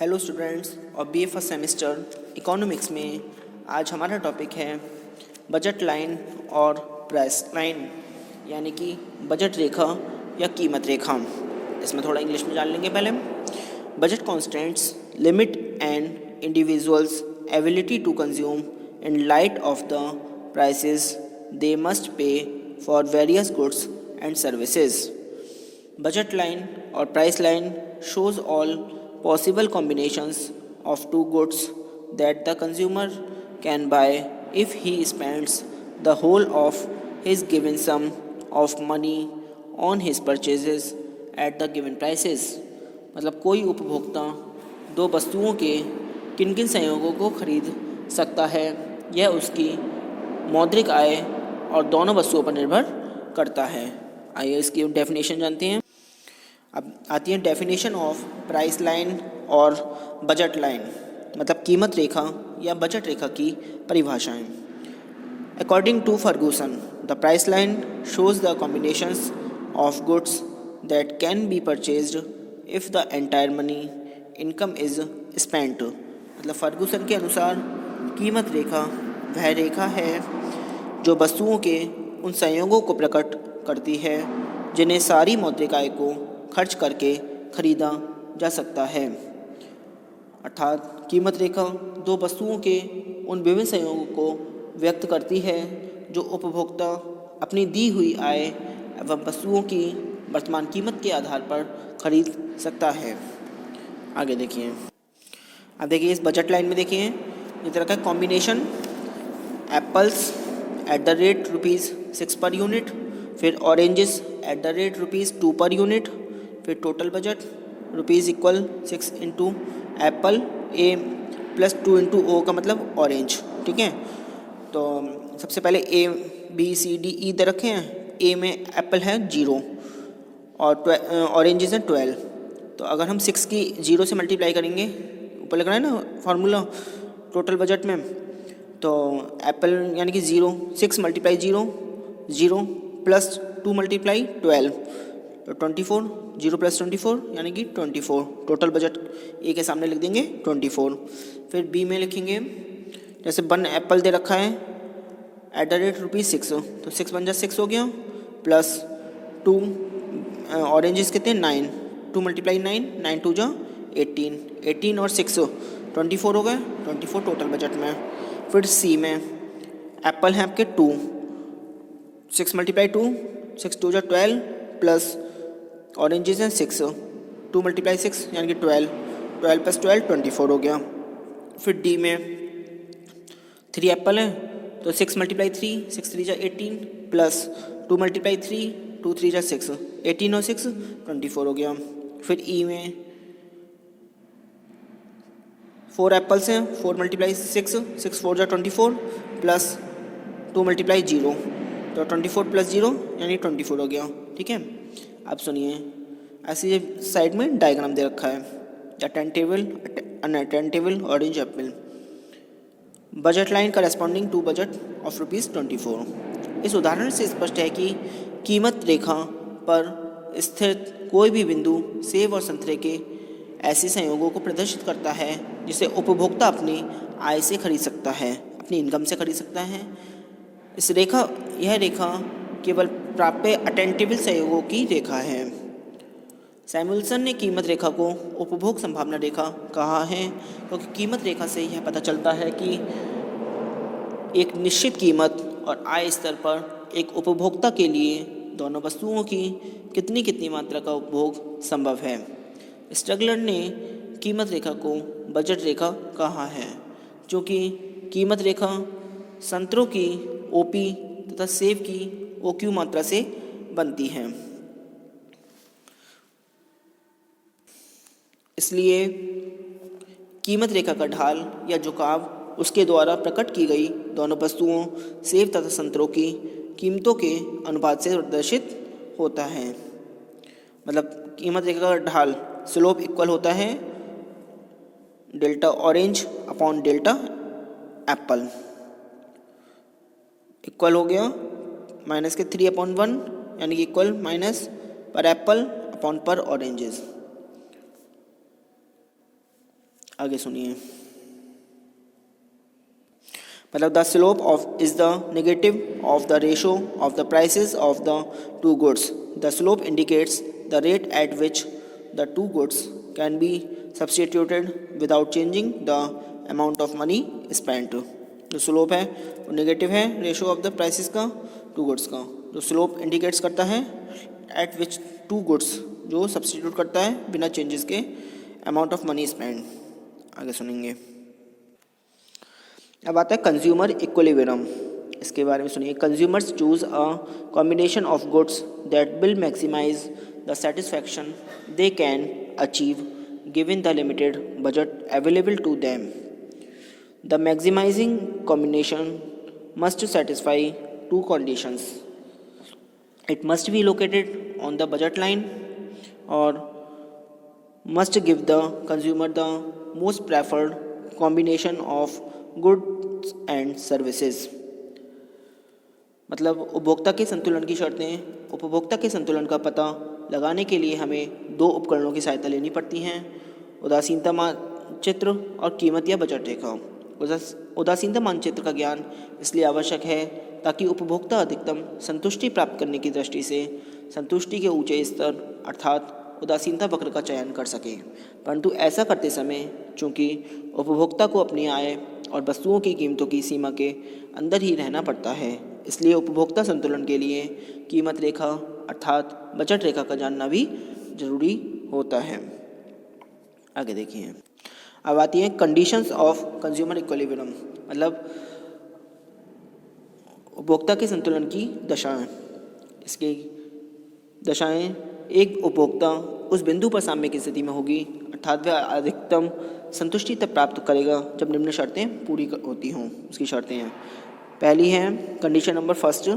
Hello students और BA first semester economics में आज हमारा टॉपिक है बजट लाइन और प्राइस लाइन, यानी कि बजट रेखा या कीमत रेखा। इसमें थोड़ा इंग्लिश में जान लेंगे पहले। Budget constants limit and individuals ability to consume in light of the prices they must pay for various goods and services. Budget line or price line shows all possible combinations of two goods that the consumer can buy if he spends the whole of his given sum of money on his purchases at the given prices। मतलब कोई उपभोक्ता दो वस्तुओं के किन किन संयोगों को खरीद सकता है, यह उसकी मौद्रिक आय और दोनों वस्तुओं पर निर्भर करता है। आइए इसकी डेफिनेशन जानते हैं। अब आती है डेफिनेशन ऑफ प्राइस लाइन और बजट लाइन, मतलब कीमत रेखा या बजट रेखा की परिभाषाएं। According to Ferguson, the price line shows the combinations of goods that can be purchased if the entire money income is spent. मतलब फर्गूसन के अनुसार कीमत रेखा वह रेखा है जो वस्तुओं के उन संयोगों को प्रकट करती है जिन्हें सारी मौद्रिक आय को खर्च करके खरीदा जा सकता है। अर्थात कीमत रेखा दो वस्तुओं के उन विभिन्न संयोगों को व्यक्त करती है जो उपभोक्ता अपनी दी हुई आय एवं वस्तुओं की वर्तमान कीमत के आधार पर खरीद सकता है। आगे देखिए। अब देखिए इस बजट लाइन में देखिए इस तरह का combination apples at the rate ₹6 per unit, फिर oranges at the rate ₹2 per unit, फिर टोटल बजट ₹6 इंटू एप्पल ए प्लस 2 इंटू ओ का मतलब ऑरेंज। ठीक है, तो सबसे पहले A B C D E दे रखे हैं। ए में एप्पल है 0 और ऑरेंजेस हैं 12। तो अगर हम 6 की 0 से मल्टीप्लाई करेंगे, ऊपर लग रहा है ना फार्मूला टोटल बजट में, तो एप्पल यानी कि 0, 6 मल्टीप्लाई 0 0 प्लस 2 मल्टीप्लाई 12 तो 24, 0 प्लस 24 यानी कि 24। टोटल बजट ए के सामने लिख देंगे 24। फिर बी में लिखेंगे जैसे 1 एप्पल दे रखा है एट द रेट ₹6, तो 6 बन जा 6 हो गया, प्लस 2 ऑरेंजेस कितने 9, 2 मल्टीप्लाई 9, 9 2 जा 18, 18 और 6 24 हो गए, 24 टोटल बजट में। फिर सी में एप्पल हैं आपके 2, 6 मल्टीप्लाई 2, 6 2 जा 12 प्लस ऑरेंजेस हैं 6, 2 मल्टीप्लाई 6 यानी कि 12, 12 प्लस 12 24 हो गया। फिर डी में 3 एप्पल हैं तो 6 मल्टीप्लाई 3, 6 3 जा 18 प्लस 2 मल्टीप्लाई 3, 2 3 जा 6, 18 और 6 24 हो गया। फिर ई में 4 एप्पल्स हैं, 4 मल्टीप्लाई 6, 6 4 जा 24 प्लस 2 मल्टीप्लाई 0 तो 24 प्लस 0 यानी 24 हो गया। ठीक है, अब सुनिए ऐसे साइड में डायग्राम दे रखा है या ten table orange apple. Budget line corresponding to budget of ₹24। इस उदाहरण से स्पष्ट है कि कीमत रेखा पर स्थित कोई भी बिंदु सेब और संतरे के ऐसे संयोगों को प्रदर्शित करता है जिसे उपभोक्ता अपनी आय से खरीद सकता है, अपनी इनकम से खरीद सकता है। यह रेखा केवल प्राप्य अटेंटिबल संयोगों की रेखा है। सैमुअल्सन ने कीमत रेखा को उपभोग संभावना रेखा कहा है क्योंकि कीमत रेखा से यह पता चलता है कि एक निश्चित कीमत और आय स्तर पर एक उपभोक्ता के लिए दोनों वस्तुओं की कितनी मात्रा का उपभोग संभव है। स्ट्रगलर ने कीमत रेखा को बजट रेखा कहा है, जो कि कीमत रेखा संतरों की ओपी तथा सेब की ओक्यू मात्रा से बनती है। इसलिए कीमत रेखा का ढाल या झुकाव उसके द्वारा प्रकट की गई दोनों वस्तुओं सेब तथा संतरों की कीमतों के अनुपात से प्रदर्शित होता है। मतलब कीमत रेखा का ढाल स्लोप इक्वल होता है delta orange upon delta Apple, equal हो गया -3/1 यानी कि इक्वल माइनस पर एप्पल अपॉन पर ऑरेंजेस। आगे सुनिए। मतलब the slope of is the negative of the ratio of the prices of the two goods. The slope indicates the rate at which the two goods can be substituted without changing the amount of money spent. जो slope है वो negative है ratio of the prices का to goods का। जो slope indicates करता है eight which to goods, जो सब्सटीट्यूट करता है बिना चेंजेस के अमाउंट ऑफ मनी स्पेंड। आगे सुनेंगे। अब आता है कंज्यूमर इक्विलिब्रियम। इसके बारे में सुनिए। Consumers choose a combination of goods that will maximize the satisfaction they can achieve given the limited budget available to them. The maximizing combination must satisfy two conditions. It must be located on the budget line or must give the consumer the most preferred combination of goods and services. मतलब उपभोक्ता के संतुलन की शर्तें। उपभोक्ता के संतुलन का पता लगाने के लिए हमें दो उपकरणों की सहायता लेनी पड़ती हैं, उदासीनता मानचित्र और कीमत या बजट रेखा। उदासीनता मानचित्र का ज्ञान इसलिए आवश्यक है ताकि उपभोक्ता अधिकतम संतुष्टि प्राप्त करने की दृष्टि से संतुष्टि के ऊंचे स्तर अर्थात उदासीनता वक्र का चयन कर सके। परंतु ऐसा करते समय चूंकि उपभोक्ता को अपनी आय और वस्तुओं की कीमतों की सीमा के अंदर ही रहना पड़ता है, इसलिए उपभोक्ता संतुलन के लिए कीमत रेखा अर्थात बजट रेखा का जानना भी जरूरी होता है। आगे देखिए। अब आती है कंडीशंस ऑफ कंज्यूमर इक्विलिब्रियम। मतलब उपभोक्ता के संतुलन की दशाएं। इसकी दशाएं, एक उपभोक्ता उस बिंदु पर साम्य की स्थिति में होगी अर्थात वह अधिकतम संतुष्टि तब प्राप्त करेगा जब निम्न शर्तें पूरी होती हों। उसकी शर्तें हैं। पहली है condition number first,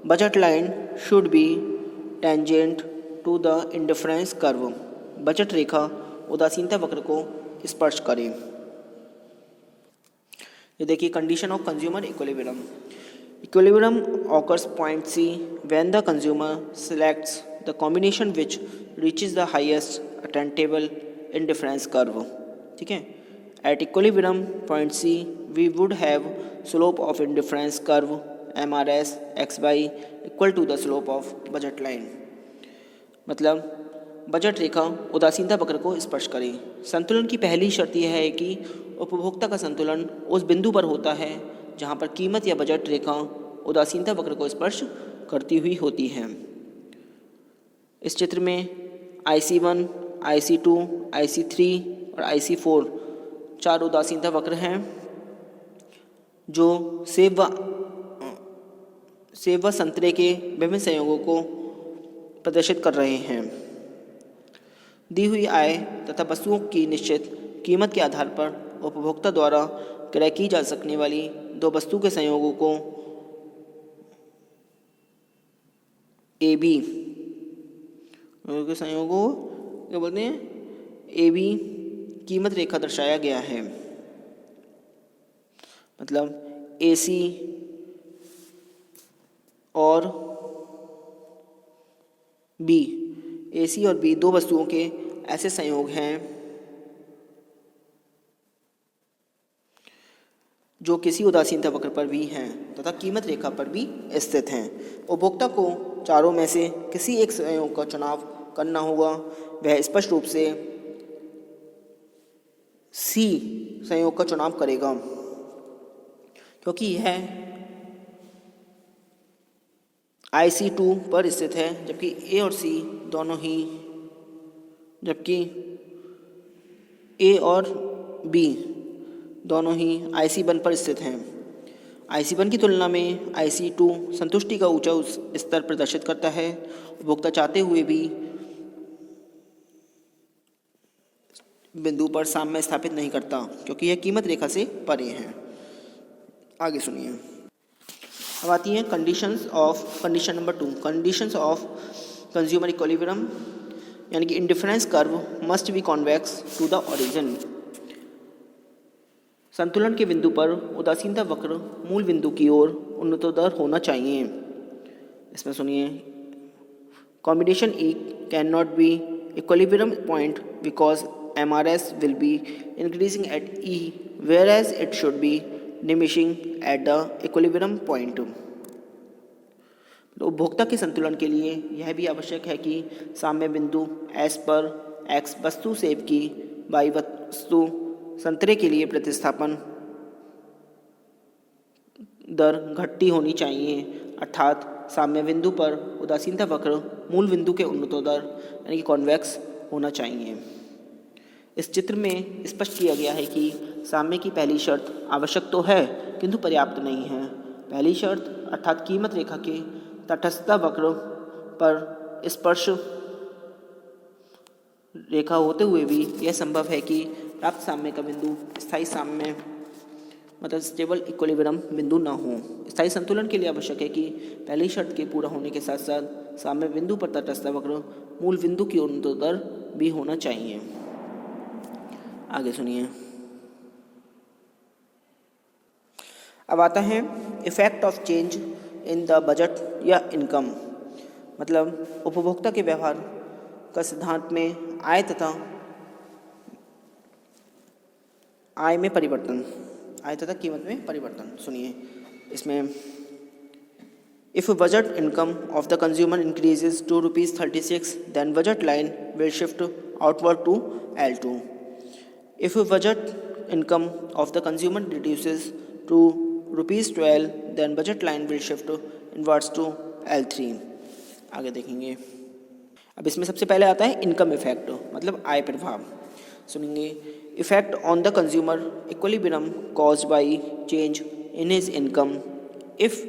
budget line should be tangent to the indifference curve. Budget रेखा उदासीनता वक्र को स्पर्श करें। ये देखिए condition of consumer equilibrium. Equilibrium occurs point C when the consumer selects the combination which reaches the highest attainable indifference curve. ठीक है। At equilibrium point C we would have slope of indifference curve MRS XY equal to the slope of budget line. मतलब budget रेखा उदासीनता वक्र को स्पर्श करे। संतुलन की पहली शर्त यह है कि उपभोक्ता का संतुलन उस बिंदु पर होता है जहाँ पर कीमत या बजट रेखा उदासीनता वक्र को स्पर्श करती हुई होती है। इस चित्र में IC1, IC2, IC3 और IC4 चार उदासीनता वक्र हैं जो सेब व संतरे के विभिन्न संयोगों को प्रदर्शित कर रहे हैं। दी हुई आय तथा वस्तुओं की निश्चित कीमत के आधार पर उपभोक्ता द्वारा क्रय की जा सकने वाली दो वस्तु के संयोगों को AB के संयोगों क्या बोलते हैं, AB कीमत रेखा दर्शाया गया है। मतलब AC और B, AC और B दो वस्तुओं के ऐसे संयोग हैं जो किसी उदासीनता वक्र पर भी हैं तथा कीमत रेखा पर भी स्थित हैं। उपभोक्ता को चारों में से किसी एक संयोग का चुनाव करना होगा। वह स्पष्ट रूप से C संयोग का चुनाव करेगा क्योंकि यह IC2 पर स्थित है, जबकि A और C दोनों ही, जबकि A और B दोनों ही IC1 पर स्थित हैं। IC1 की तुलना में IC2 संतुष्टि का ऊंचा स्तर प्रदर्शित करता है। उपभोक्ता चाहते हुए भी बिंदु पर साम्य स्थापित नहीं करता क्योंकि यह कीमत रेखा से परे है। आगे सुनिए। अब आती है condition number 2, conditions of consumer equilibrium, यानी कि indifference curve must be convex to the origin. संतुलन के बिंदु पर उदासीनता वक्र मूल बिंदु की ओर उन्नतोत्तर होना चाहिए। इसमें सुनिए। Combination E can not be equilibrium point because MRS will be increasing at E, whereas it should be diminishing at the equilibrium point. तो उपभोक्ता के संतुलन के लिए यह भी आवश्यक है कि साम्य बिंदु S पर X वस्तु सेब की, Y वस्तु संतरे के लिए प्रतिस्थापन दर घटती होनी चाहिए, अर्थात साम्य बिंदु पर उदासीनता वक्र मूल बिंदु के उन्नतोदर यानी कि कॉन्वेक्स होना चाहिए। इस चित्र में स्पष्ट किया गया है कि साम्य की पहली शर्त आवश्यक तो है किंतु पर्याप्त नहीं है। पहली शर्त अर्थात कीमत रेखा के तटस्थता वक्र पर स्पर्श रेखा होते हुए भी यह संभव है कि प्राप्त साम्य का बिंदु स्थायी साम्य मतलब स्टेबल इक्विलिब्रियम बिंदु न हो। स्थायी संतुलन के लिए आवश्यक है कि पहली शर्त के पूरा होने के साथ साथ साम्य बिंदु पर तटस्थ वक्र मूल बिंदु की उन्नतोदर भी होना चाहिए। आगे सुनिए। अब आता है effect of change in the budget या इनकम, मतलब उपभोक्ता के व्यवहार का सिद्धांत में आय तथा आय में परिवर्तन, आय तथा कीमत में परिवर्तन। सुनिए इसमें, if budget income of the consumer increases to ₹36 then budget line will shift outward to L2. If budget income of the consumer reduces to ₹12 then budget line will shift inwards to L3. आगे देखेंगे। अब इसमें सबसे पहले आता है income effect, मतलब आय प्रभाव। सुनेंगे, effect on the consumer equilibrium caused by change in his income if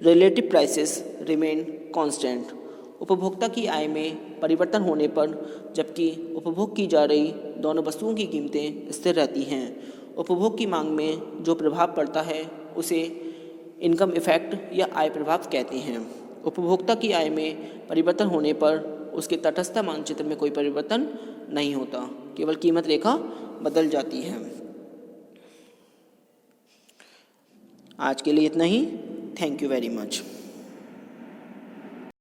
relative prices remain constant. उपभोक्ता की आय में परिवर्तन होने पर जबकि उपभोग की जा रही दोनों वस्तुओं की कीमतें स्थिर रहती हैं, उपभोग की मांग में जो प्रभाव पड़ता है उसे इनकम इफेक्ट या आय प्रभाव कहते हैं। उपभोक्ता की आय में परिवर्तन होने पर उसके तटस्थ मानचित्र में कोई परिवर्तन नहीं होता, केवल कीमत रेखा बदल जाती है। आज के लिए इतना ही। Thank you very much.